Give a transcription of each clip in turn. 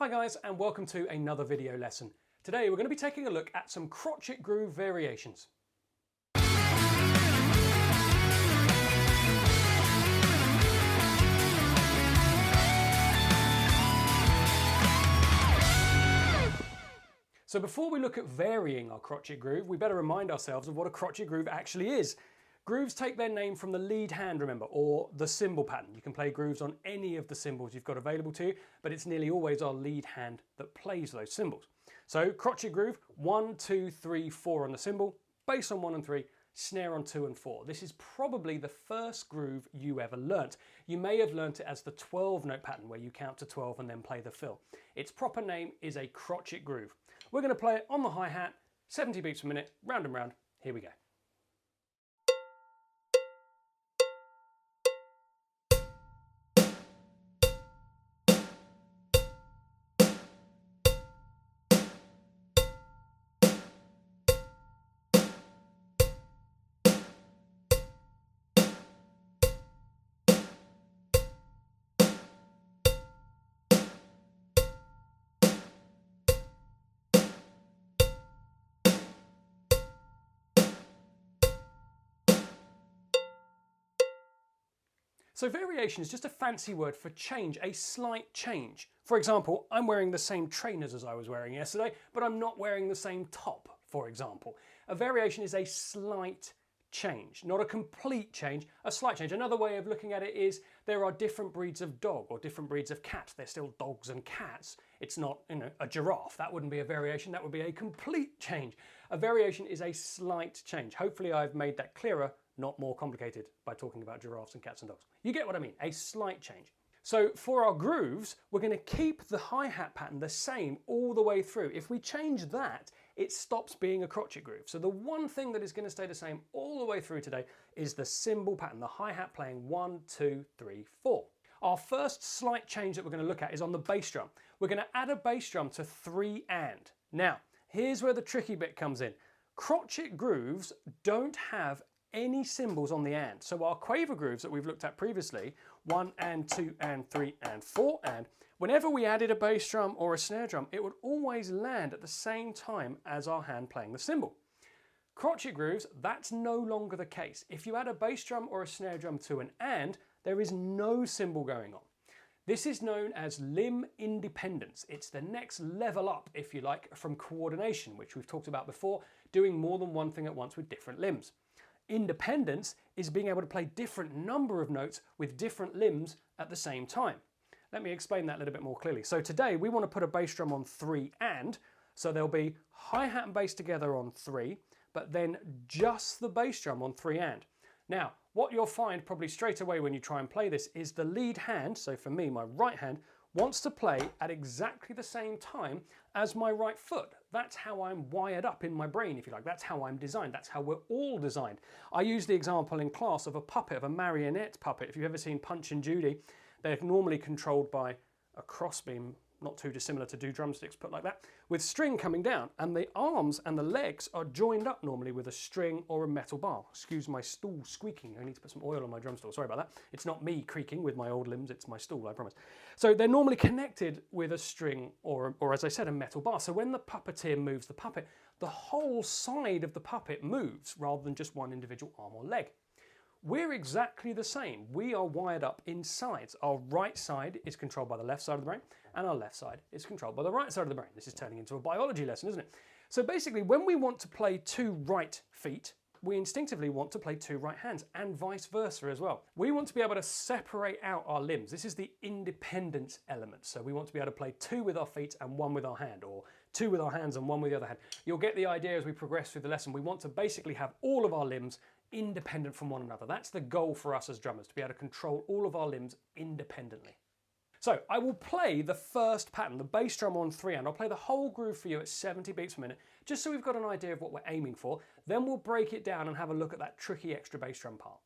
Hi guys, and welcome to another video lesson. Today we're going to be taking a look at some crotchet groove variations. So before we look at varying our crotchet groove, we better remind ourselves of what a crotchet groove actually is. Grooves take their name from the lead hand, remember, or the cymbal pattern. You can play grooves on any of the cymbals you've got available to you, but it's nearly always our lead hand that plays those cymbals. So crotchet groove, 1, 2, 3, 4 on the cymbal, bass on 1 and 3, snare on 2 and 4. This is probably the first groove you ever learnt. You may have learnt it as the 12-note pattern where you count to 12 and then play the fill. Its proper name is a crotchet groove. We're going to play it on the hi-hat, 70 beats per minute, round and round. Here we go. So variation is just a fancy word for change, a slight change. For example, I'm wearing the same trainers as I was wearing yesterday, but I'm not wearing the same top, for example. A variation is a slight change, not a complete change, a slight change. Another way of looking at it is there are different breeds of dog or different breeds of cat. They're still dogs and cats. It's not, a giraffe. That wouldn't be a variation, that would be a complete change. A variation is a slight change. Hopefully I've made that clearer, not more complicated by talking about giraffes and cats and dogs. You get what I mean, a slight change. So for our grooves, we're going to keep the hi-hat pattern the same all the way through. If we change that, it stops being a crotchet groove. So the one thing that is going to stay the same all the way through today is the cymbal pattern, the hi-hat playing 1, 2, 3, 4. Our first slight change that we're going to look at is on the bass drum. We're going to add a bass drum to 3 and. Now, here's where the tricky bit comes in. Crotchet grooves don't have any cymbals on the and. So our quaver grooves that we've looked at previously, 1 and 2 and 3 and 4 and, whenever we added a bass drum or a snare drum, it would always land at the same time as our hand playing the cymbal. Crotchet grooves, that's no longer the case. If you add a bass drum or a snare drum to an and, there is no cymbal going on. This is known as limb independence. It's the next level up, if you like, from coordination, which we've talked about before, doing more than one thing at once with different limbs. Independence is being able to play different number of notes with different limbs at the same time. Let me explain that a little bit more clearly. So today we want to put a bass drum on 3 and, so there'll be hi-hat and bass together on 3, but then just the bass drum on 3 and. Now, what you'll find probably straight away when you try and play this is the lead hand, so for me, my right hand, wants to play at exactly the same time as my right foot. That's how I'm wired up in my brain, if you like. That's how I'm designed. That's how we're all designed. I use the example in class of a puppet, of a marionette puppet. If you've ever seen Punch and Judy, they're normally controlled by a crossbeam, not too dissimilar to do drumsticks, put like that, with string coming down, and the arms and the legs are joined up normally with a string or a metal bar. Excuse my stool squeaking. I need to put some oil on my drum stool. Sorry about that. It's not me creaking with my old limbs, it's my stool, I promise. So they're normally connected with a string or as I said, a metal bar. So when the puppeteer moves the puppet, the whole side of the puppet moves rather than just one individual arm or leg. We're exactly the same. We are wired up in sides. Our right side is controlled by the left side of the brain, and our left side is controlled by the right side of the brain. This is turning into a biology lesson, isn't it? So basically, when we want to play 2 right feet, we instinctively want to play 2 right hands, and vice versa as well. We want to be able to separate out our limbs. This is the independence element. So we want to be able to play 2 with our feet and 1 with our hand, or 2 with our hands and 1 with the other hand. You'll get the idea as we progress through the lesson. We want to basically have all of our limbs independent from one another. That's the goal for us as drummers, to be able to control all of our limbs independently. So I will play the first pattern, the bass drum on 3 and. I'll play the whole groove for you at 70 beats per minute, just so we've got an idea of what we're aiming for. Then we'll break it down and have a look at that tricky extra bass drum part.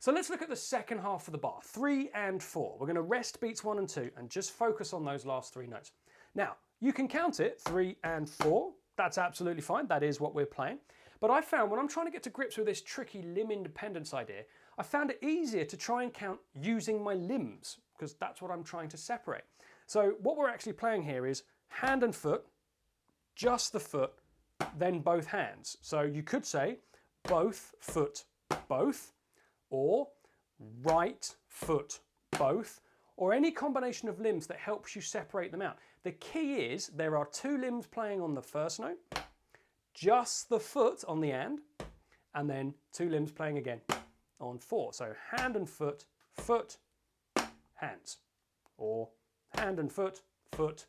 So let's look at the second half of the bar, 3 and 4. We're going to rest beats 1 and 2 and just focus on those last 3 notes. Now, you can count it, 3 and 4. That's absolutely fine. That is what we're playing. But I found when I'm trying to get to grips with this tricky limb independence idea, I found it easier to try and count using my limbs, because that's what I'm trying to separate. So what we're actually playing here is hand and foot, just the foot, then both hands. So you could say both foot, both, or right foot, both, or any combination of limbs that helps you separate them out. The key is there are 2 limbs playing on the first note, just the foot on the and then 2 limbs playing again on 4. So hand and foot, foot, hands, or hand and foot, foot,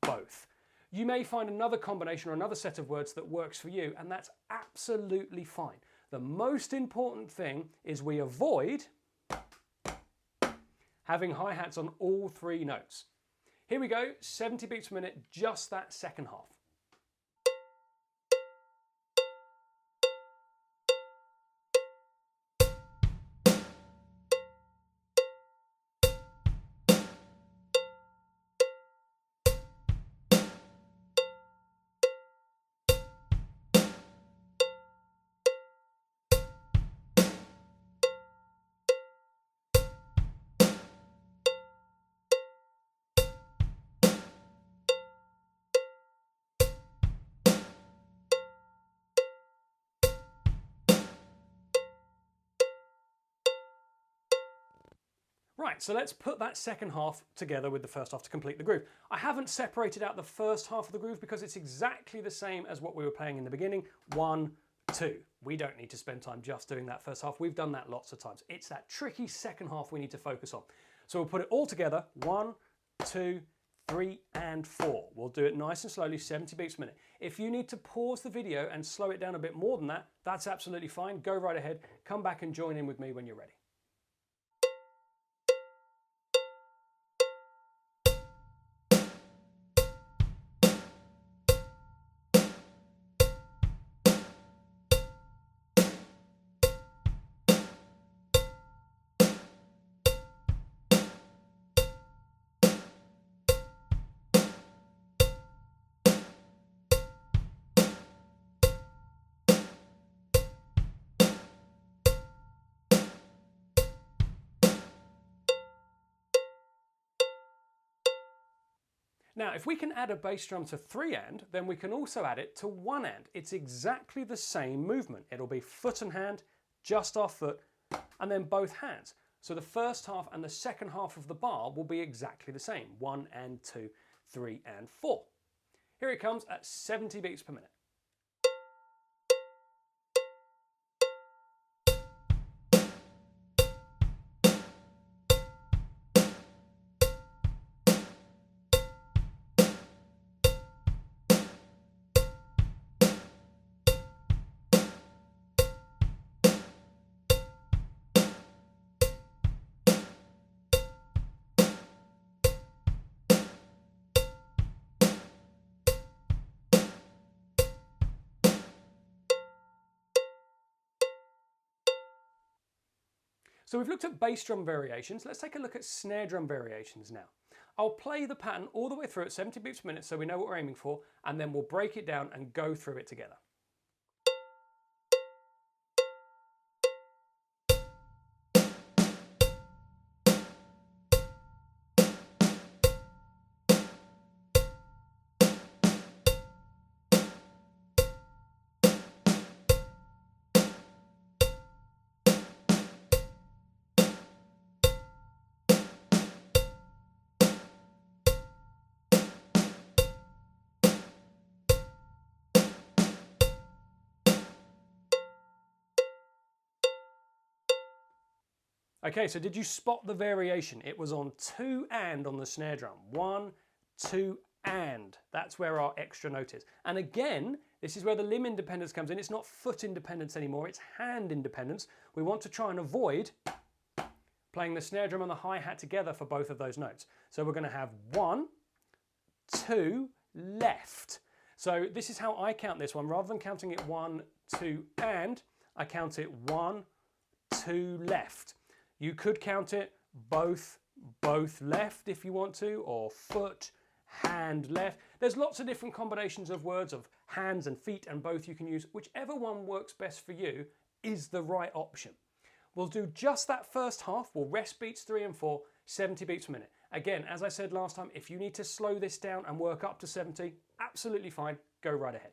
both. You may find another combination or another set of words that works for you, and that's absolutely fine. The most important thing is we avoid having hi-hats on all 3 notes. Here we go, 70 beats per minute, just that second half. Right, so let's put that second half together with the first half to complete the groove. I haven't separated out the first half of the groove because it's exactly the same as what we were playing in the beginning. 1, 2. We don't need to spend time just doing that first half. We've done that lots of times. It's that tricky second half we need to focus on. So we'll put it all together. 1, 2, 3, and 4. We'll do it nice and slowly, 70 beats per minute. If you need to pause the video and slow it down a bit more than that, that's absolutely fine. Go right ahead. Come back and join in with me when you're ready. Now, if we can add a bass drum to 3 and, then we can also add it to 1 and. It's exactly the same movement. It'll be foot and hand, just our foot, and then both hands. So the first half and the second half of the bar will be exactly the same. 1 and 2, 3 and 4. Here it comes at 70 beats per minute. So we've looked at bass drum variations. Let's take a look at snare drum variations now. I'll play the pattern all the way through at 70 beats per minute so we know what we're aiming for, and then we'll break it down and go through it together. Okay, so did you spot the variation? It was on 2 and on the snare drum. 1, 2, and. That's where our extra note is. And again, this is where the limb independence comes in. It's not foot independence anymore, it's hand independence. We want to try and avoid playing the snare drum and the hi-hat together for both of those notes. So we're going to have 1, 2, left. So this is how I count this one. Rather than counting it 1, 2, and, I count it 1, 2, left. You could count it both left if you want to, or foot, hand, left. There's lots of different combinations of words of hands and feet and both you can use. Whichever one works best for you is the right option. We'll do just that first half. We'll rest beats 3 and 4, 70 beats per minute. Again, as I said last time, if you need to slow this down and work up to 70, absolutely fine, go right ahead.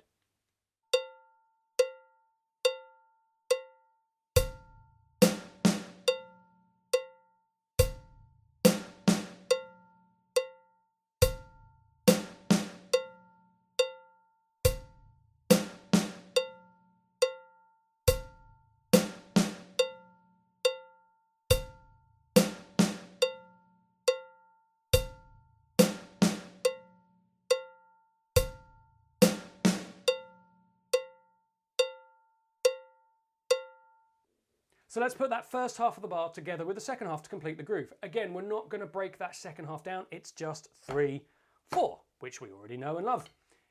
So let's put that first half of the bar together with the second half to complete the groove. Again, we're not going to break that second half down. It's just 3, 4, which we already know and love.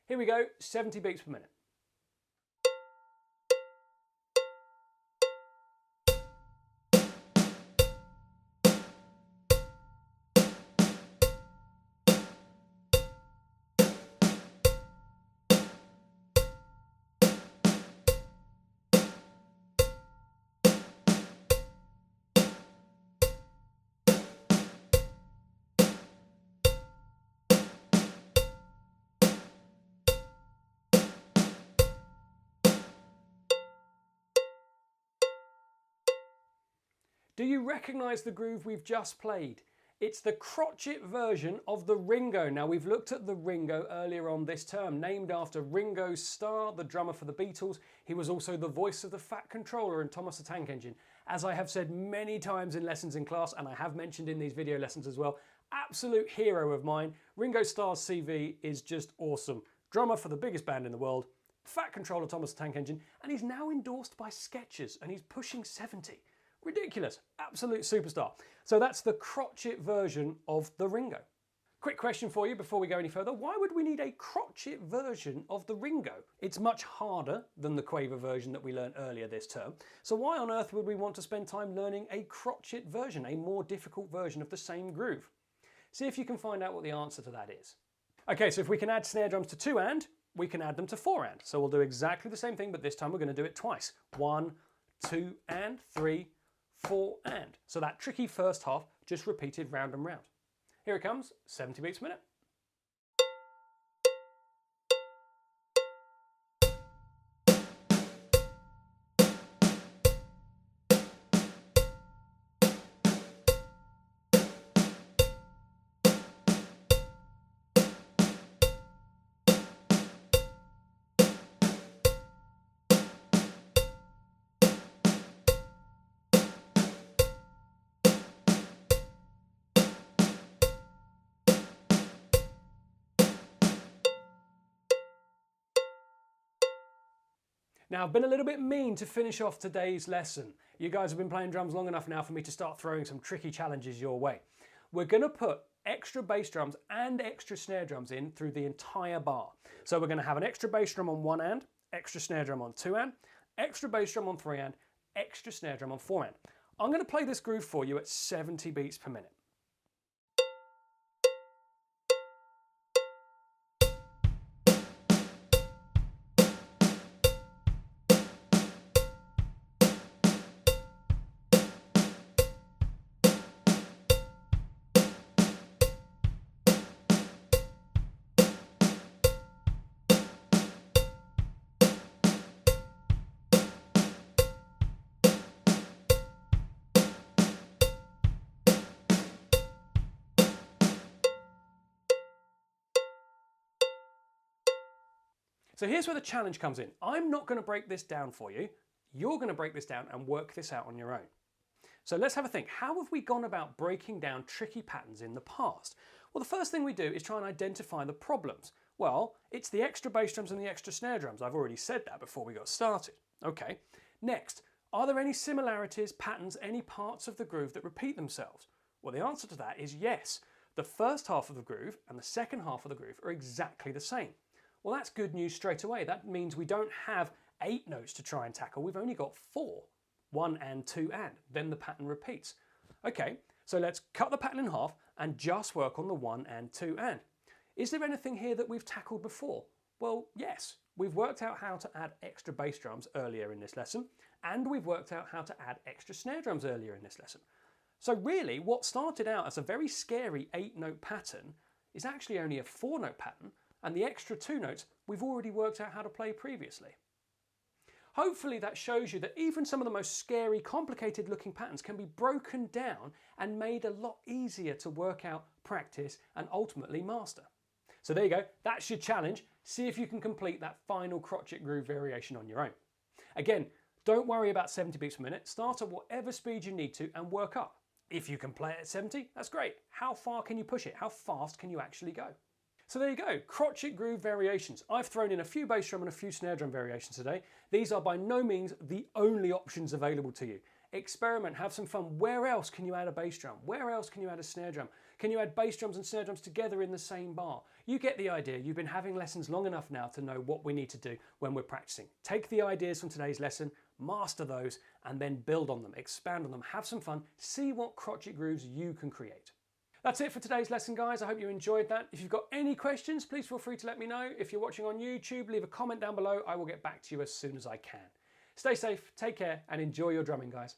Here we go, 70 beats per minute. Do you recognise the groove we've just played? It's the crotchet version of the Ringo. Now, we've looked at the Ringo earlier on this term, named after Ringo Starr, the drummer for the Beatles. He was also the voice of the Fat Controller in Thomas the Tank Engine. As I have said many times in lessons in class, and I have mentioned in these video lessons as well, absolute hero of mine. Ringo Starr's CV is just awesome. Drummer for the biggest band in the world, Fat Controller Thomas the Tank Engine, and he's now endorsed by Skechers, and he's pushing 70. Ridiculous, absolute superstar. So that's the crotchet version of the Ringo. Quick question for you before we go any further. Why would we need a crotchet version of the Ringo? It's much harder than the Quaver version that we learned earlier this term. So why on earth would we want to spend time learning a crotchet version, a more difficult version of the same groove? See if you can find out what the answer to that is. Okay, so if we can add snare drums to 2 and, we can add them to 4 and. So we'll do exactly the same thing, but this time we're going to do it twice. 1, 2 and 3, 4 and. So that tricky first half just repeated round and round. Here it comes, 70 beats per minute. Now, I've been a little bit mean to finish off today's lesson. You guys have been playing drums long enough now for me to start throwing some tricky challenges your way. We're going to put extra bass drums and extra snare drums in through the entire bar. So we're going to have an extra bass drum on 1 and, extra snare drum on 2 and, extra bass drum on 3 and, extra snare drum on 4 and. I'm going to play this groove for you at 70 beats per minute. So here's where the challenge comes in. I'm not going to break this down for you. You're going to break this down and work this out on your own. So let's have a think. How have we gone about breaking down tricky patterns in the past? Well, the first thing we do is try and identify the problems. Well, it's the extra bass drums and the extra snare drums. I've already said that before we got started. Okay. Next, are there any similarities, patterns, any parts of the groove that repeat themselves? Well, the answer to that is yes. The first half of the groove and the second half of the groove are exactly the same. Well, that's good news straight away. That means we don't have 8 notes to try and tackle. We've only got 4. 1 and 2 and. Then the pattern repeats. Okay, so let's cut the pattern in half and just work on the 1 and 2 and. Is there anything here that we've tackled before? Well, yes. We've worked out how to add extra bass drums earlier in this lesson, and we've worked out how to add extra snare drums earlier in this lesson. So really, what started out as a very scary 8-note pattern is actually only a 4-note pattern, and the extra 2 notes we've already worked out how to play previously. Hopefully that shows you that even some of the most scary, complicated looking patterns can be broken down and made a lot easier to work out, practice, and ultimately master. So there you go, that's your challenge. See if you can complete that final crotchet groove variation on your own. Again, don't worry about 70 beats per minute. Start at whatever speed you need to and work up. If you can play it at 70, that's great. How far can you push it? How fast can you actually go? So there you go, crotchet groove variations. I've thrown in a few bass drum and a few snare drum variations today. These are by no means the only options available to you. Experiment, have some fun. Where else can you add a bass drum? Where else can you add a snare drum? Can you add bass drums and snare drums together in the same bar? You get the idea. You've been having lessons long enough now to know what we need to do when we're practicing. Take the ideas from today's lesson, master those, and then build on them, expand on them, have some fun, see what crotchet grooves you can create. That's it for today's lesson, guys. I hope you enjoyed that. If you've got any questions, please feel free to let me know. If you're watching on YouTube, leave a comment down below. I will get back to you as soon as I can. Stay safe, take care, and enjoy your drumming, guys.